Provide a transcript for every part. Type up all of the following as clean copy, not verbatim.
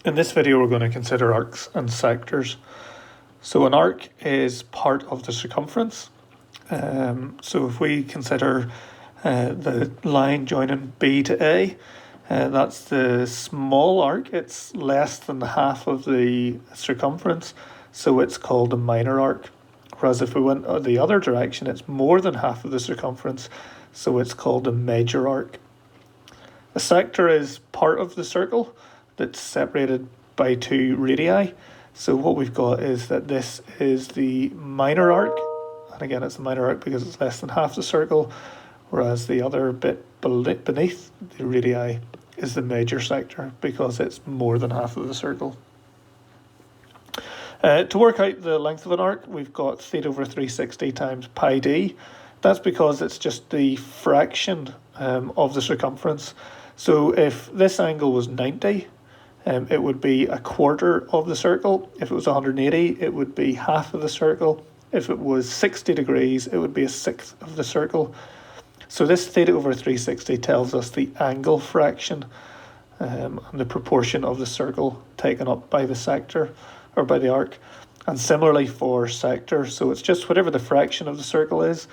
In this video, we're going to consider arcs and sectors. So an arc is part of the circumference. So if we consider the line joining B to A, that's the small arc. It's less than half of the circumference, so it's called a minor arc. Whereas if we went the other direction, it's more than half of the circumference, so it's called a major arc. A sector is part of the circle that's separated by two radii. So what we've got is that this is the minor arc, and again it's the minor arc because it's less than half the circle, whereas the other bit beneath the radii is the major sector because it's more than half of the circle. To work out the length of an arc, we've got theta over 360 times pi d. That's because it's just the fraction of the circumference. So if this angle was 90, it would be a quarter of the circle. If it was 180, it would be half of the circle. If it was 60 degrees, it would be a sixth of the circle. So this theta over 360 tells us the angle fraction and the proportion of the circle taken up by the sector or by the arc. And similarly for sector, so it's just whatever the fraction of the circle is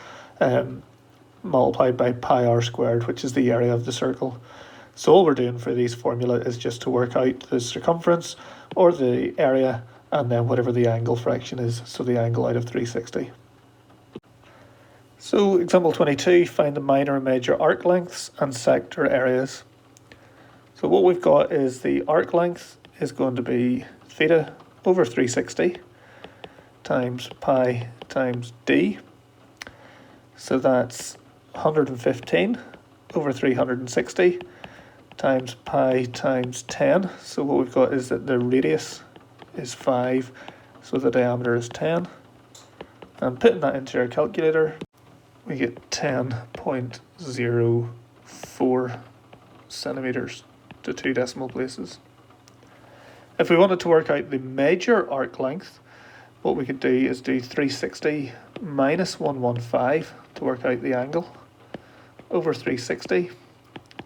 multiplied by pi r squared, which is the area of the circle. So all we're doing for these formula is just to work out the circumference or the area and then whatever the angle fraction is, so the angle out of 360. So example 22, find the minor and major arc lengths and sector areas. So what we've got is the arc length is going to be theta over 360 times pi times d. So that's 115 over 360 times pi times 10. So what we've got is that the radius is 5, so the diameter is 10. And putting that into our calculator, we get 10.04 centimetres to 2 decimal places. If we wanted to work out the major arc length, what we could do is do 360 minus 115 to work out the angle over 360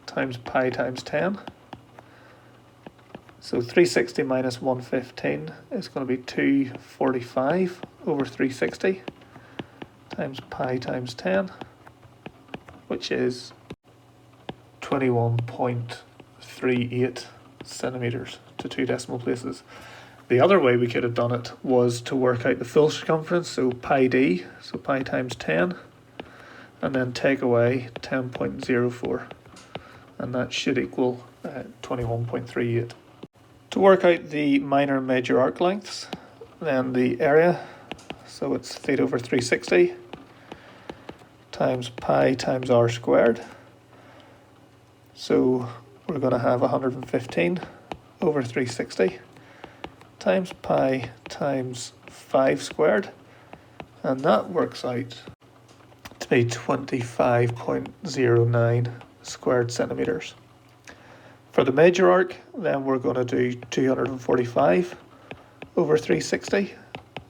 times pi times 10. So 360 minus 115 is going to be 245 over 360 times pi times 10, which is 21.38 centimetres to 2 decimal places. The other way we could have done it was to work out the full circumference, so pi d, so pi times 10, and then take away 10.04, and that should equal 21.38. To work out the minor and major arc lengths, then the area, so it's theta over 360 times pi times r squared. So we're going to have 115 over 360 times pi times 5 squared, and that works out to be 25.09 squared centimetres. For the major arc, then we're going to do 245 over 360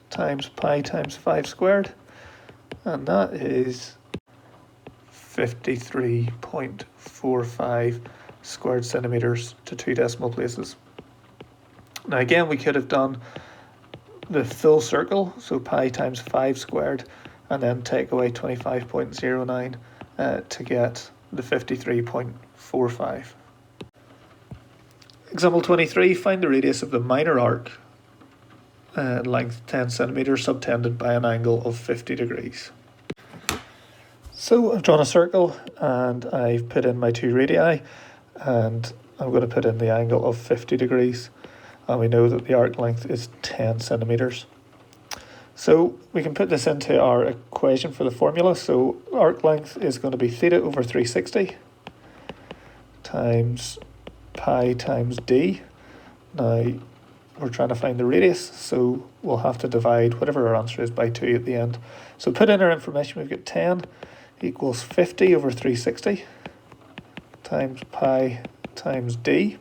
times pi times 5 squared, and that is 53.45 squared centimetres to 2 decimal places. Now again, we could have done the full circle, so pi times 5 squared, and then take away 25.09 to get the 53.45. Example 23, find the radius of the minor arc, length 10 centimetres, subtended by an angle of 50 degrees. So I've drawn a circle and I've put in my two radii, and I'm going to put in the angle of 50 degrees. And we know that the arc length is 10 centimetres. So we can put this into our equation for the formula. So arc length is going to be theta over 360 times pi times d. Now we're trying to find the radius, so we'll have to divide whatever our answer is by 2 at the end. So put in our information, we've got 10 equals 50 over 360 times pi times d.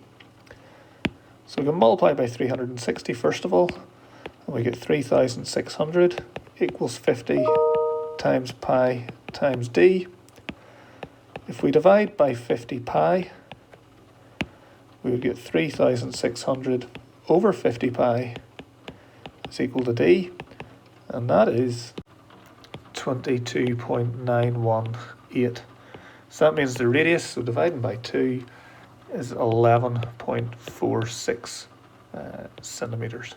So we can multiply by 360 first of all, and we get 3,600 equals 50 times pi times d. If we divide by 50 pi, we would get 3,600 over 50 pi is equal to d, and that is 22.918. So that means the radius, so dividing by 2, is 11.46 centimetres.